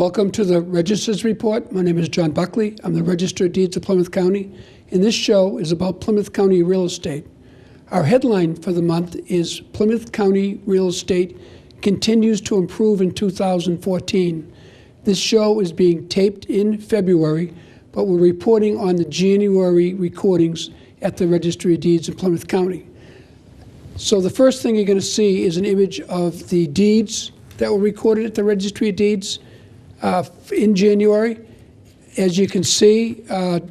Welcome to the Register's Report. My name is John Buckley. I'm the Register of Deeds of Plymouth County, and this show is about Plymouth County real estate. Our headline for the month is Plymouth County Real Estate Continues to Improve in 2014. This show is being taped in February, but we're reporting on the January recordings at the Registry of Deeds in Plymouth County. So the first thing you're going to see is an image of the deeds that were recorded at the Registry of Deeds in January. As you can see,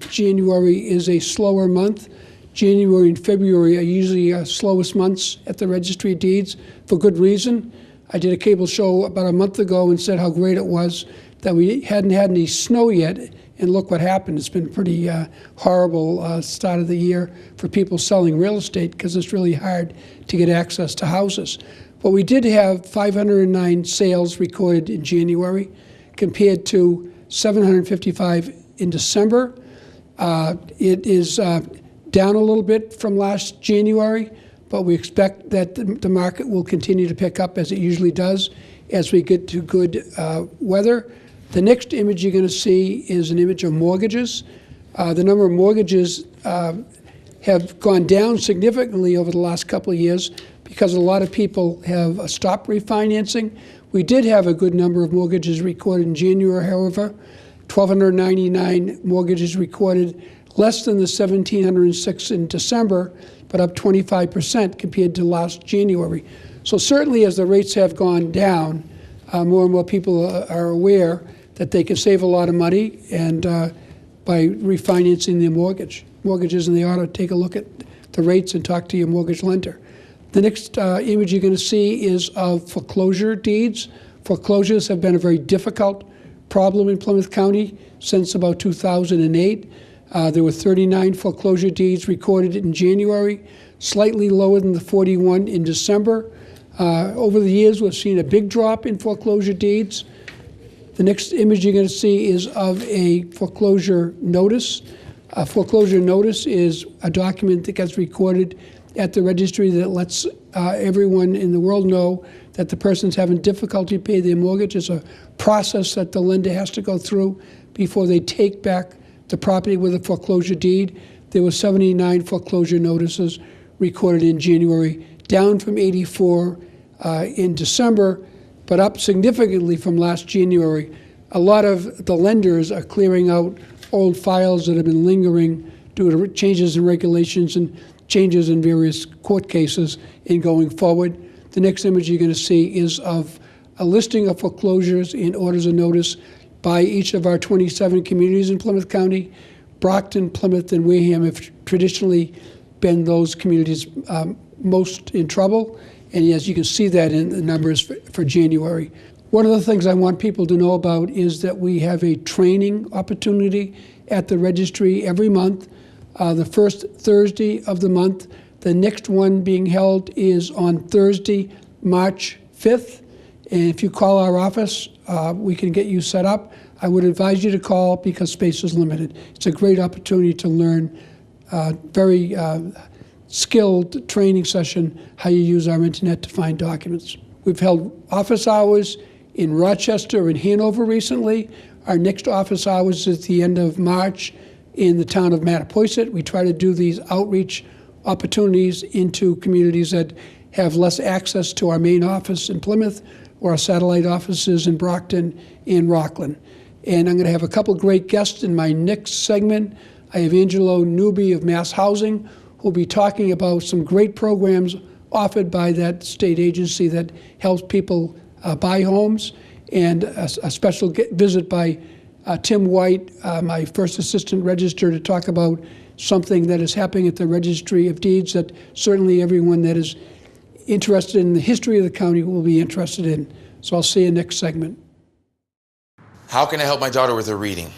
January is a slower month. January and February are usually our slowest months at the Registry of Deeds for good reason. I did a cable show about a month ago and said how great it was that we hadn't had any snow yet, and look what happened. It's been a pretty horrible start of the year for people selling real estate because it's really hard to get access to houses. But we did have 509 sales recorded in January, compared to 755 in December. It is down a little bit from last January, but we expect that the market will continue to pick up as it usually does as we get to good weather. The next image you're going to see is an image of mortgages. The number of mortgages have gone down significantly over the last couple of years because a lot of people have stopped refinancing. We did have a good number of mortgages recorded in January, however, 1,299 mortgages recorded, less than the 1,706 in December, but up 25% compared to last January. So certainly as the rates have gone down, more and more people are aware that they can save a lot of money and by refinancing their mortgages, and they ought to take a look at the rates and talk to your mortgage lender. The next image you're going to see is of foreclosure deeds. Foreclosures have been a very difficult problem in Plymouth County since about 2008. There were 39 foreclosure deeds recorded in January, slightly lower than the 41 in December. Over the years, we've seen a big drop in foreclosure deeds. The next image you're going to see is of a foreclosure notice. A foreclosure notice is a document that gets recorded at the registry that lets everyone in the world know that the person's having difficulty paying their mortgage. It's a process that the lender has to go through before they take back the property with a foreclosure deed. There were 79 foreclosure notices recorded in January, down from 84 in December, but up significantly from last January. A lot of the lenders are clearing out old files that have been lingering due to changes in regulations and changes in various court cases in going forward. The next image you're going to see is of a listing of foreclosures and orders of notice by each of our 27 communities in Plymouth County. Brockton, Plymouth, and Wareham have traditionally been those communities most in trouble, and as you can see that in the numbers for January. One of the things I want people to know about is that we have a training opportunity at the registry every month. The first Thursday of the month. The next one being held is on Thursday, March 5th. And if you call our office, we can get you set up. I would advise you to call because space is limited. It's a great opportunity to learn very skilled training session how you use our internet to find documents. We've held office hours in Rochester and Hanover recently. Our next office hours is at the end of March in the town of Mattapoisett. We try to do these outreach opportunities into communities that have less access to our main office in Plymouth or our satellite offices in Brockton and Rockland. And I'm going to have a couple great guests in my next segment. I have Angelo Nuby of Mass Housing, who will be talking about some great programs offered by that state agency that helps people buy homes, and a special visit by Tim White, my first assistant register, to talk about something that is happening at the Registry of Deeds that certainly everyone that is interested in the history of the county will be interested in. So I'll see you next segment. How can I help my daughter with her reading?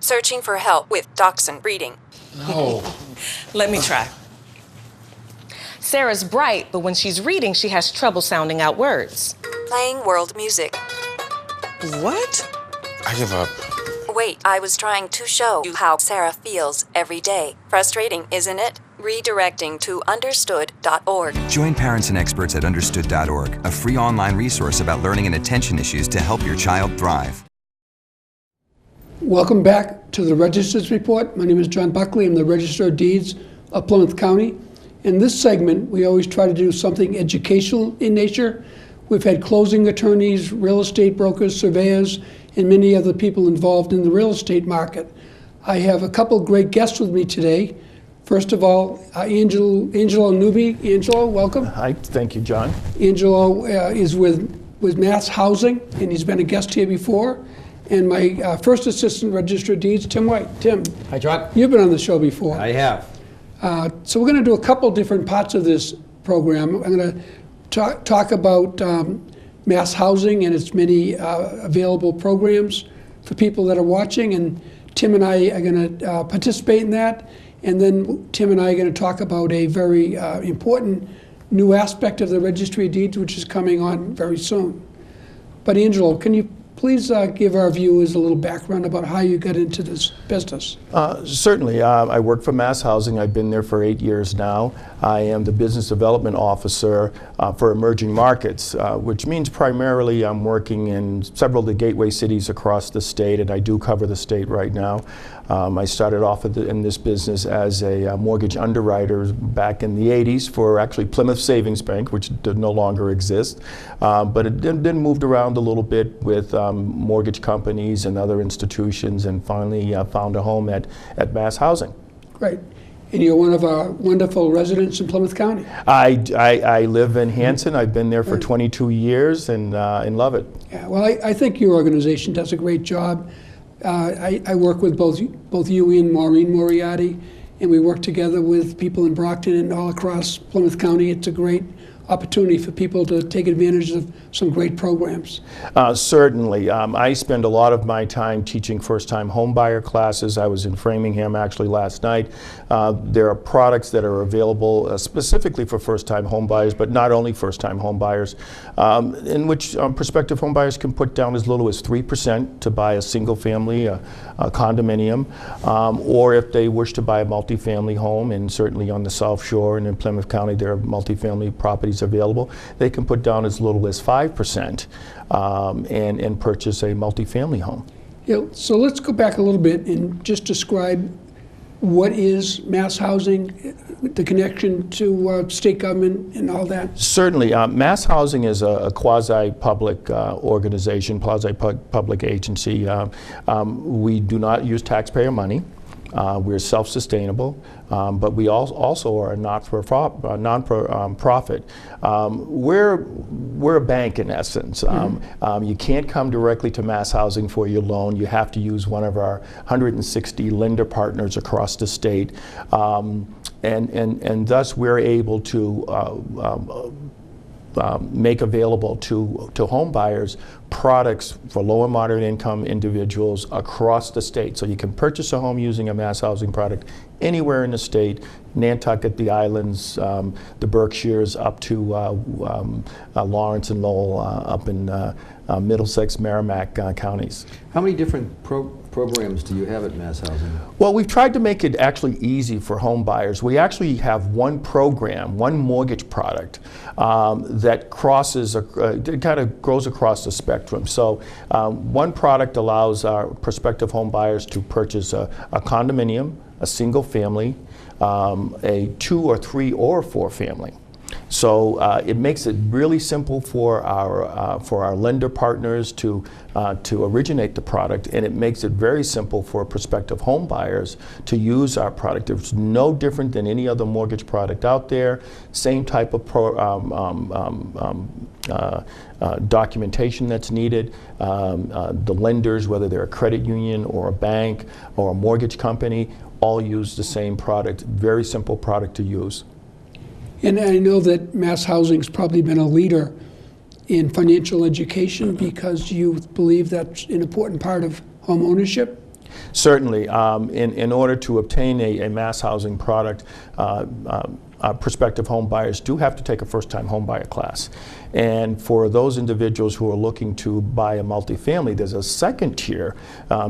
Searching for help with Dachshund reading. No. Let me try. Sarah's bright, but when she's reading, she has trouble sounding out words. Playing world music. What? I give up. Wait, I was trying to show you how Sarah feels every day. Frustrating, isn't it? Redirecting to understood.org. Join parents and experts at understood.org, a free online resource about learning and attention issues to help your child thrive. Welcome back to the Register's Report. My name is John Buckley. I'm the Register of Deeds of Plymouth County. In this segment, we always try to do something educational in nature. We've had closing attorneys, real estate brokers, surveyors, and many other people involved in the real estate market. I have a couple great guests with me today. First of all, Angelo Nuby. Angelo, welcome. Hi, thank you, John. Angelo is with Mass Housing, and he's been a guest here before. And my first assistant registrar of deeds, Tim White. Tim. Hi, John. You've been on the show before. I have. So we're going to do a couple different parts of this program. I'm going to talk about Mass Housing and its many available programs for people that are watching, and Tim and I are going to participate in that. And then Tim and I are going to talk about a very important new aspect of the Registry of Deeds, which is coming on very soon. But Angelo, can you please give our viewers a little background about how you got into this business? Certainly. I work for Mass Housing. I've been there for 8 years now. I am the Business Development Officer for emerging markets, which means primarily I'm working in several of the gateway cities across the state, and I do cover the state right now. I started off in this business as a mortgage underwriter back in the 80s for actually Plymouth Savings Bank, which no longer exists. But it then moved around a little bit with mortgage companies and other institutions, and finally found a home at Mass Housing. Great. And you're one of our wonderful residents in Plymouth County. I live in Hanson. I've been there for 22 years and love it. Yeah, well, I think your organization does a great job. I work with both you and Maureen Moriarty, and we work together with people in Brockton and all across Plymouth County. It's a great opportunity for people to take advantage of some great programs. Certainly. I spend a lot of my time teaching first-time homebuyer classes. I was in Framingham actually last night. There are products that are available specifically for first-time homebuyers, but not only first-time homebuyers, in which prospective homebuyers can put down as little as 3% to buy a single family, a condominium, or if they wish to buy a multifamily home, and certainly on the South Shore and in Plymouth County there are multifamily properties available, they can put down as little as 5% and purchase a multifamily home. Yeah, so let's go back a little bit and just describe what is Mass Housing, the connection to state government and all that. Certainly. Mass Housing is a quasi-public organization, quasi-public agency. We do not use taxpayer money. We're self-sustainable, but we also are a non-profit. We're a bank in essence. You can't come directly to Mass Housing for your loan. You have to use one of our 160 lender partners across the state, and thus we're able to make available to home buyers products for low and moderate income individuals across the state. So you can purchase a home using a Mass Housing product anywhere in the state, Nantucket, the islands, the Berkshires, up to Lawrence and Lowell, up in Middlesex, Merrimack counties. How many different programs do you have at Mass Housing? Well, we've tried to make it actually easy for home buyers. We actually have one program, one mortgage product that crosses, it kind of goes across the spectrum. So one product allows our prospective home buyers to purchase a condominium, a single family, a 2 or 3 or 4 family. So it makes it really simple for our lender partners to originate the product, and it makes it very simple for prospective home buyers to use our product. It's no different than any other mortgage product out there. Same type of documentation that's needed. The lenders, whether they're a credit union or a bank or a mortgage company, all use the same product. Very simple product to use. And I know that Mass Housing's probably been a leader in financial education because you believe that's an important part of home ownership? Certainly. In order to obtain a Mass Housing product, prospective home buyers do have to take a first-time home buyer class. And for those individuals who are looking to buy a multifamily, there's a second tier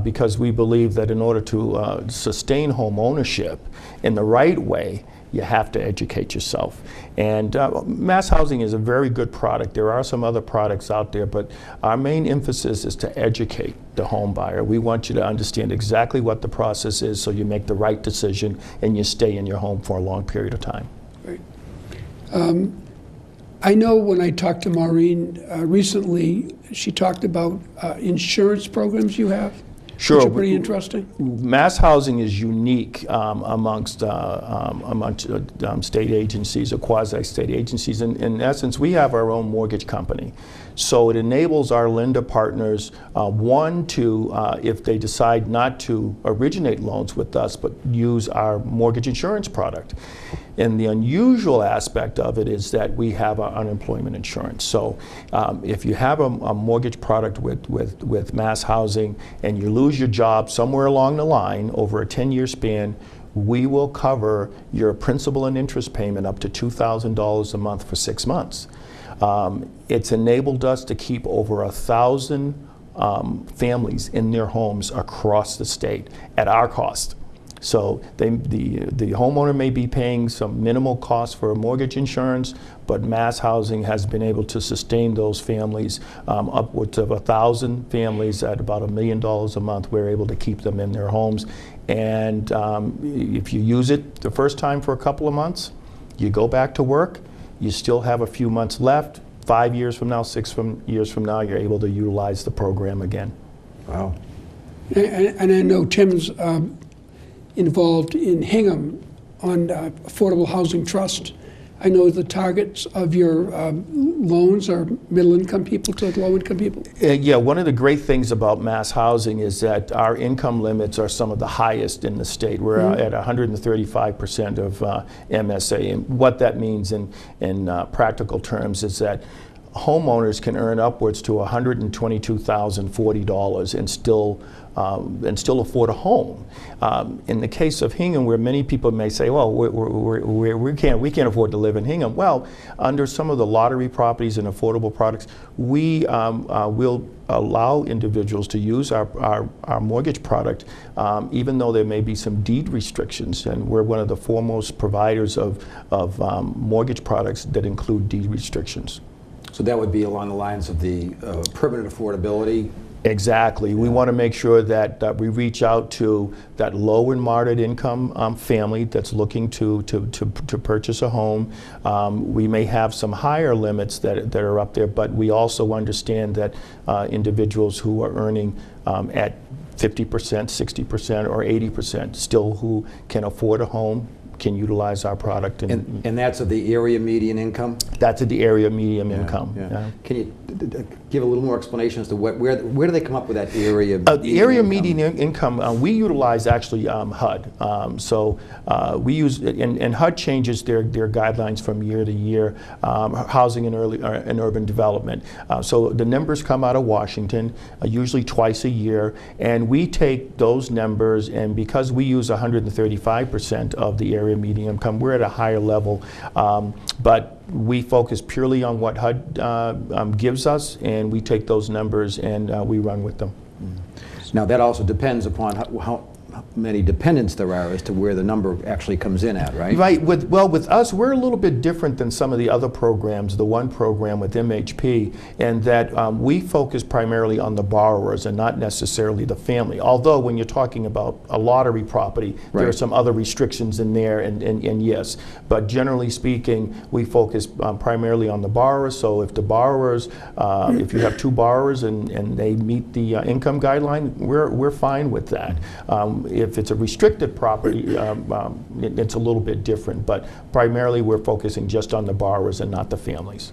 because we believe that in order to sustain home ownership in the right way, you have to educate yourself. And Mass Housing is a very good product. There are some other products out there, but our main emphasis is to educate the home buyer. We want you to understand exactly what the process is so you make the right decision and you stay in your home for a long period of time. Right. I know when I talked to Maureen recently, she talked about insurance programs you have. Sure. Which are pretty interesting. Mass Housing is unique amongst state agencies or quasi-state agencies. In essence, we have our own mortgage company. So it enables our lender partners, one, to, if they decide not to originate loans with us, but use our mortgage insurance product. And the unusual aspect of it is that we have our unemployment insurance. So if you have a mortgage product with Mass Housing and you lose your job somewhere along the line over a 10-year span, we will cover your principal and interest payment up to $2,000 a month for 6 months. It's enabled us to keep over 1,000 families in their homes across the state at our cost. So the homeowner may be paying some minimal cost for mortgage insurance, but Mass Housing has been able to sustain those families, upwards of 1,000 families at about $1 million a month. We're able to keep them in their homes. And if you use it the first time for a couple of months, you go back to work, you still have a few months left. 5 years from now, 6 years from now, you're able to utilize the program again. Wow. And I know Tim's involved in Hingham on Affordable Housing Trust. I know the targets of your loans are middle-income people to low-income people. Yeah, one of the great things about Mass Housing is that our income limits are some of the highest in the state. We're at 135% of MSA, and what that means in practical terms is that homeowners can earn upwards to $122,040 and still afford a home. In the case of Hingham, where many people may say, well, we can't afford to live in Hingham. Well, under some of the lottery properties and affordable products, we will allow individuals to use our mortgage product, even though there may be some deed restrictions. And we're one of the foremost providers of mortgage products that include deed restrictions. So that would be along the lines of the permanent affordability. Exactly. We want to make sure that we reach out to that low and moderate income family that's looking to purchase a home. We may have some higher limits that are up there, but we also understand that individuals who are earning at 50%, 60%, or 80% still who can afford a home can utilize our product. And that's of the area median income? That's at the area median income. Yeah. Yeah. Can you give a little more explanation as to where do they come up with that area the area income? median income, we utilize actually HUD. So we use, and HUD changes their guidelines from year to year, housing and urban development. So the numbers come out of Washington, usually twice a year, and we take those numbers, and because we use 135% of the area median income, we're at a higher level. But we focus purely on what HUD gives us, and we take those numbers and we run with them. Now that also depends upon how many dependents there are as to where the number actually comes in at, right? Right. With us, we're a little bit different than some of the other programs, the one program with MHP, and that we focus primarily on the borrowers and not necessarily the family. Although when you're talking about a lottery property, right, there are some other restrictions in there, and yes. But generally speaking, we focus primarily on the borrowers. So if the borrowers, if you have two borrowers and they meet the income guideline, we're fine with that. If it's a restricted property, it's a little bit different, but primarily we're focusing just on the borrowers and not the families.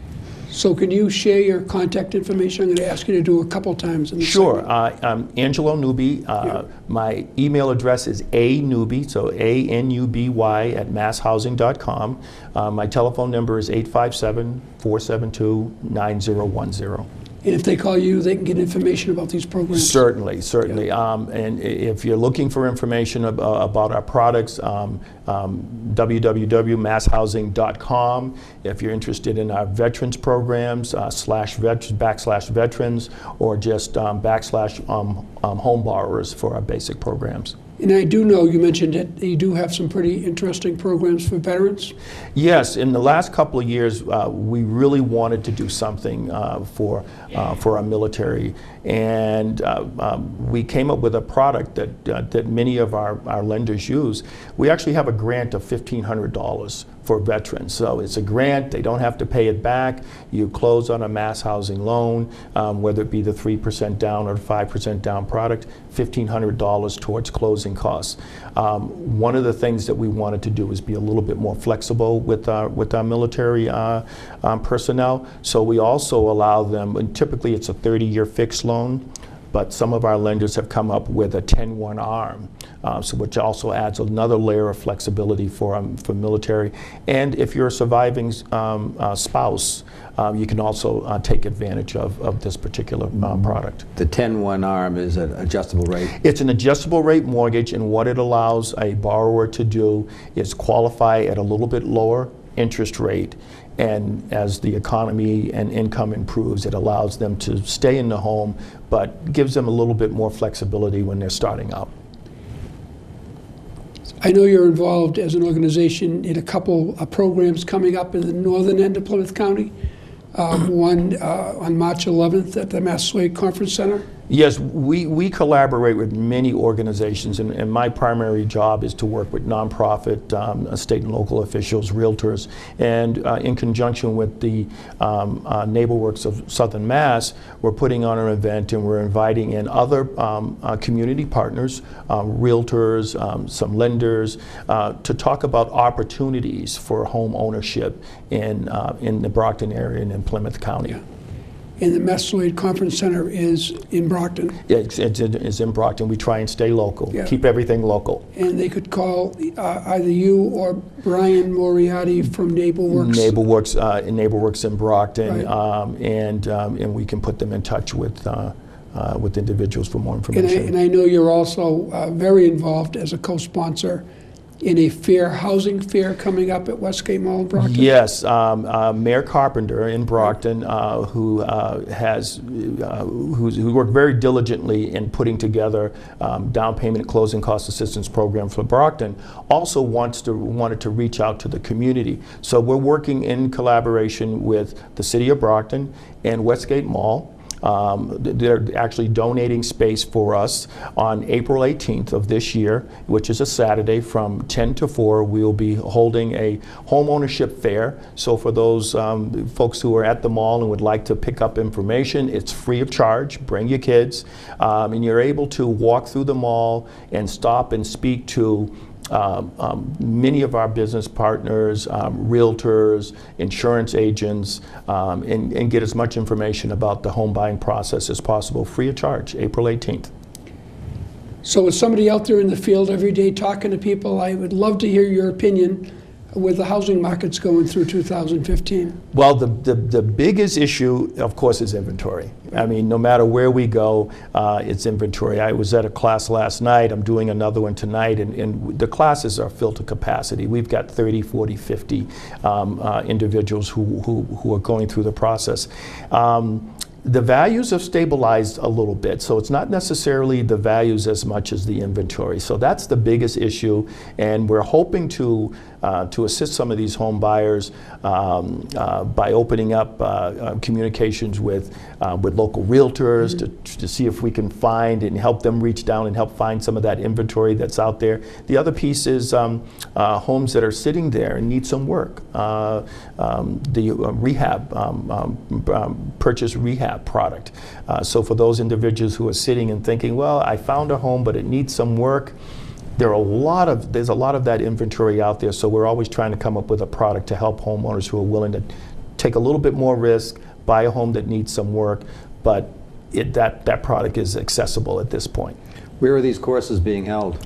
So can you share your contact information? I'm going to ask you to do a couple times in the Sure. segment. I'm Angelo Nuby. My email address is anuby, so A-N-U-B-Y @masshousing.com. My telephone number is 857-472-9010. And if they call you, they can get information about these programs? Certainly, certainly. And if you're looking for information about our products, www.masshousing.com. If you're interested in our veterans programs, /veterans, or just /home borrowers for our basic programs. And I do know you mentioned that you do have some pretty interesting programs for veterans. Yes, in the last couple of years, we really wanted to do something for our military, and we came up with a product that many of our lenders use. We actually have a grant of $1,500 for veterans. So it's a grant, they don't have to pay it back. You close on a mass housing loan, whether it be the 3% down or 5% down product, $1,500 towards closing costs. One of the things that we wanted to do is be a little bit more flexible with our military personnel. So we also allow them, and typically it's a 30-year fixed loan, but some of our lenders have come up with a 10-1 ARM, so which also adds another layer of flexibility for military. And if you're a surviving spouse, you can also take advantage of this particular product. The 10-1 ARM is an adjustable rate? It's an adjustable rate mortgage, and what it allows a borrower to do is qualify at a little bit lower interest rate. And as the economy and income improves, it allows them to stay in the home, but gives them a little bit more flexibility when they're starting out. I know you're involved as an organization in a couple of programs coming up in the northern end of Plymouth County. One on March 11th at the Massasoit Conference Center. Yes, we collaborate with many organizations, and my primary job is to work with nonprofit, state and local officials, realtors, and in conjunction with the NeighborWorks of Southern Mass, we're putting on an event and we're inviting in other community partners, realtors, some lenders, to talk about opportunities for home ownership in the Brockton area and in Plymouth County. Yeah. And the Massasoit Conference Center is in Brockton. Yeah, it's in Brockton. We try and stay local, yeah. Keep everything local. And they could call either you or Brian Moriarty from NeighborWorks. NeighborWorks in Brockton, right. And we can put them in touch with individuals for more information. And I know you're also very involved as a co-sponsor in a housing fair coming up at Westgate Mall in Brockton? Yes, Mayor Carpenter in Brockton, who worked very diligently in putting together down payment and closing cost assistance program for Brockton, also wanted to reach out to the community. So we're working in collaboration with the City of Brockton and Westgate Mall. They're actually donating space for us on April 18th of this year, which is a Saturday from 10 to 4. We'll be holding a home ownership fair. So for those folks who are at the mall and would like to pick up information, it's free of charge. Bring your kids, and you're able to walk through the mall and stop and speak to many of our business partners, realtors, insurance agents, and get as much information about the home buying process as possible, free of charge, April 18th. So as somebody out there in the field every day talking to people, I would love to hear your opinion with the housing markets going through 2015. Well, the biggest issue, of course, is inventory. I mean, no matter where we go, it's inventory. I was at a class last night. I'm doing another one tonight, and the classes are filled to capacity. We've got 30, 40, 50 individuals who are going through the process. The values have stabilized a little bit, so it's not necessarily the values as much as the inventory. So that's the biggest issue, and we're hoping to assist some of these home buyers by opening up communications with local realtors to see if we can find and help them reach down and help find some of that inventory that's out there. The other piece is homes that are sitting there and need some work. The rehab, purchase rehab product. So for those individuals who are sitting and thinking, well, I found a home, but it needs some work, there's a lot of that inventory out there, so we're always trying to come up with a product to help homeowners who are willing to take a little bit more risk, buy a home that needs some work, but that product is accessible at this point. Where are these courses being held?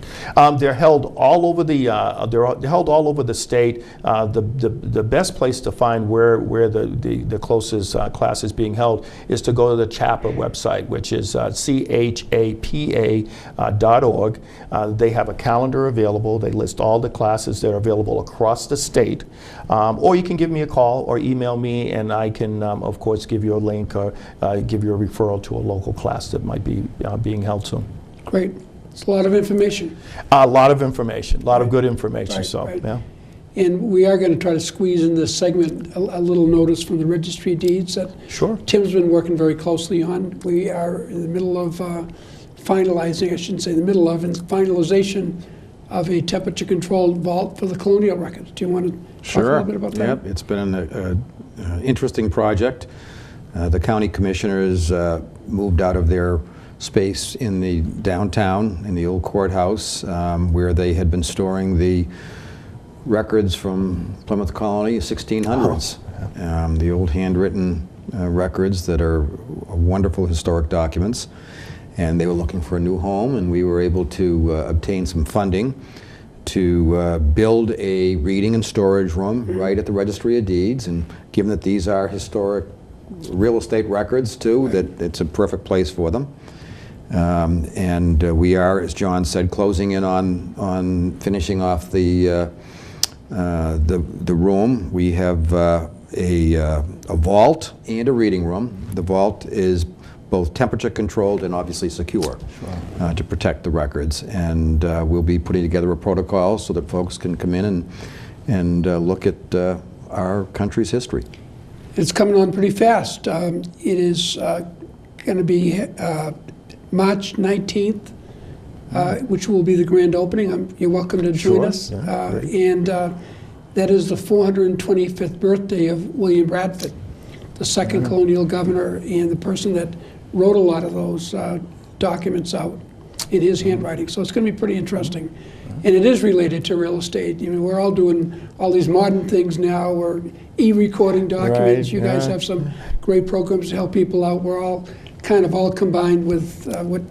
They're held all over the state. The best place to find where the closest class is being held is to go to the CHAPA website, which is chapa.org. They have a calendar available. They list all the classes that are available across the state. Or you can give me a call or email me, and I can, of course, give you a link or give you a referral to a local class that might be being held soon. Great. It's a lot of information. A lot of information, a lot of good information. Right, so, right. yeah. And we are going to try to squeeze in this segment a little notice from the Registry of Deeds that Sure. Tim's been working very closely on. We are in the middle of finalizing, I shouldn't say the middle of, in finalization of a temperature-controlled vault for the colonial records. Do you want to talk a little bit about that? Yep, it's been an interesting project. The county commissioners moved out of their space in the downtown, in the old courthouse, where they had been storing the records from Plymouth Colony, 1600s. The old handwritten records that are wonderful historic documents. And they were looking for a new home, and we were able to obtain some funding to build a reading and storage room right at the Registry of Deeds. And given that these are historic real estate records too, that it's a perfect place for them. We are, as John said, closing in on finishing off the room. We have a vault and a reading room. The vault is both temperature controlled and obviously secure to protect the records. And we'll be putting together a protocol so that folks can come in and look at our country's history. It's coming on pretty fast. It is going to be March 19th, which will be the grand opening. You're welcome to join us. Yeah, that is the 425th birthday of William Bradford, the second colonial governor and the person that wrote a lot of those documents out in his handwriting. So it's going to be pretty interesting. And it is related to real estate. You know, we're all doing all these modern things now. We're e-recording documents. Right, you guys have some great programs to help people out. We're all kind of all combined with what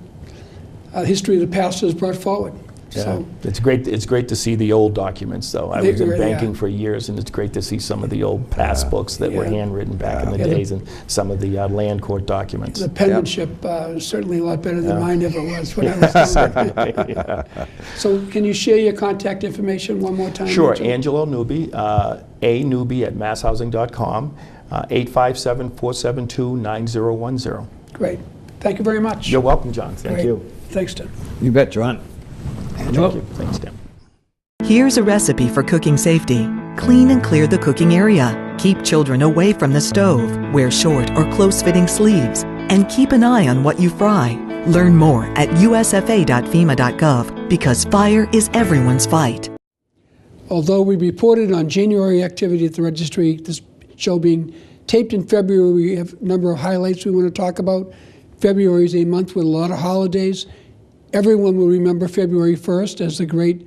history of the past has brought forward. Yeah, So it's great. It's great to see the old documents, though. I was in Right, banking yeah. for years, and it's great to see some of the old pass books that were Yeah. handwritten back in the Yeah, days, and some of the land court documents. the penmanship is certainly a lot better than mine ever was when I was doing it. Yeah. So can you share your contact information one more time? Sure, Angelo? Angelo Nuby, anuby@masshousing.com, 857-472-9010. Great. Thank you very much. You're welcome, John. Thank Great. you. Thanks, Tim. You bet, John. Thank you. Thanks, Tim. Here's a recipe for cooking safety. Clean and clear the cooking area. Keep children away from the stove. Wear short or close-fitting sleeves. And keep an eye on what you fry. Learn more at usfa.fema.gov because fire is everyone's fight. Although we reported on January activity at the registry, this show being taped in February, we have a number of highlights we want to talk about. February is a month with a lot of holidays. Everyone will remember February 1st as the great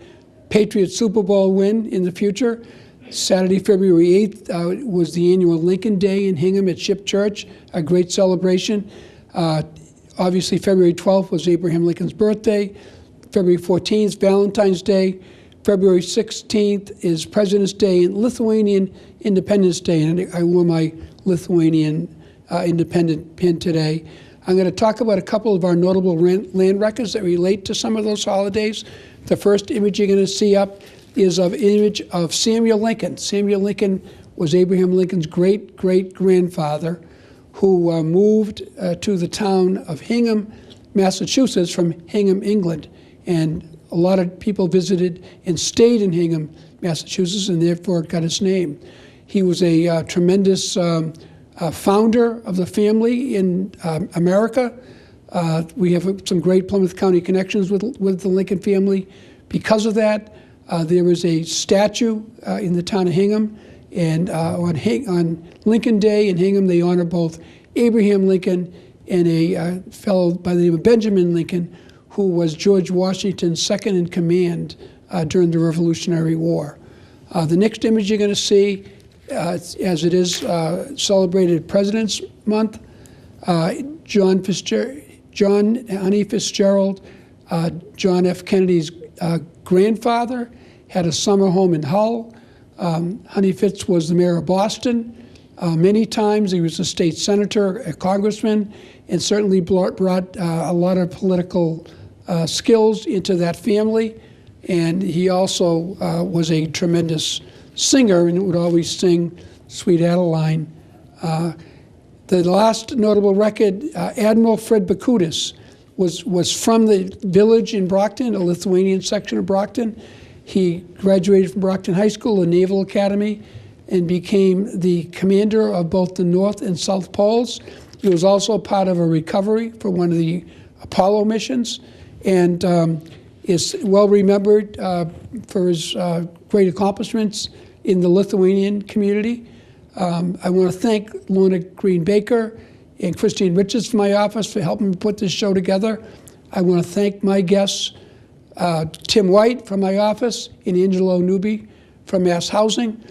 Patriot Super Bowl win in the future. Saturday, February 8th was the annual Lincoln Day in Hingham at Ship Church, a great celebration. Obviously, February 12th was Abraham Lincoln's birthday. February 14th, Valentine's Day. February 16th is President's Day and Lithuanian Independence Day. And I wore my Lithuanian independent pin today. I'm going to talk about a couple of our notable land records that relate to some of those holidays. The first image you're going to see up is an image of Samuel Lincoln. Samuel Lincoln was Abraham Lincoln's great-great-grandfather who moved to the town of Hingham, Massachusetts from Hingham, England. And a lot of people visited and stayed in Hingham, Massachusetts, and therefore got his name. He was a tremendous founder of the family in America. We have some great Plymouth County connections with the Lincoln family. Because of that, there is a statue in the town of Hingham, and on Lincoln Day in Hingham, they honor both Abraham Lincoln and a fellow by the name of Benjamin Lincoln, who was George Washington's second in command during the Revolutionary War. The next image you're going to see, as it is celebrated President's Month, John Honey Fitzgerald, John F. Kennedy's grandfather, had a summer home in Hull. Honey Fitz was the mayor of Boston many times. He was a state senator, a congressman, and certainly brought a lot of political skills into that family. And he also was a tremendous singer and would always sing Sweet Adeline. The last notable record, Admiral Fred Bacutis was from the village in Brockton, a Lithuanian section of Brockton. He graduated from Brockton High School, a naval academy, and became the commander of both the North and South Poles. He was also part of a recovery for one of the Apollo missions, and is well remembered for his great accomplishments in the Lithuanian community. I want to thank Lorna Green Baker and Christine Richards from my office for helping me put this show together. I want to thank my guests, Tim White from my office and Angelo Nuby from Mass Housing.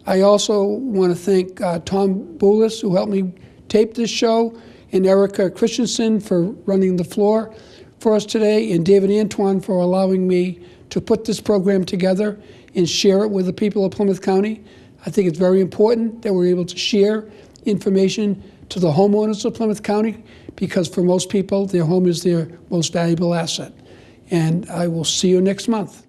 I also want to thank Tom Boulis, who helped me tape this show, and Erica Christensen for running the floor for us today, and David Antoine for allowing me to put this program together and share it with the people of Plymouth County. I think it's very important that we're able to share information to the homeowners of Plymouth County, because for most people, their home is their most valuable asset. And I will see you next month.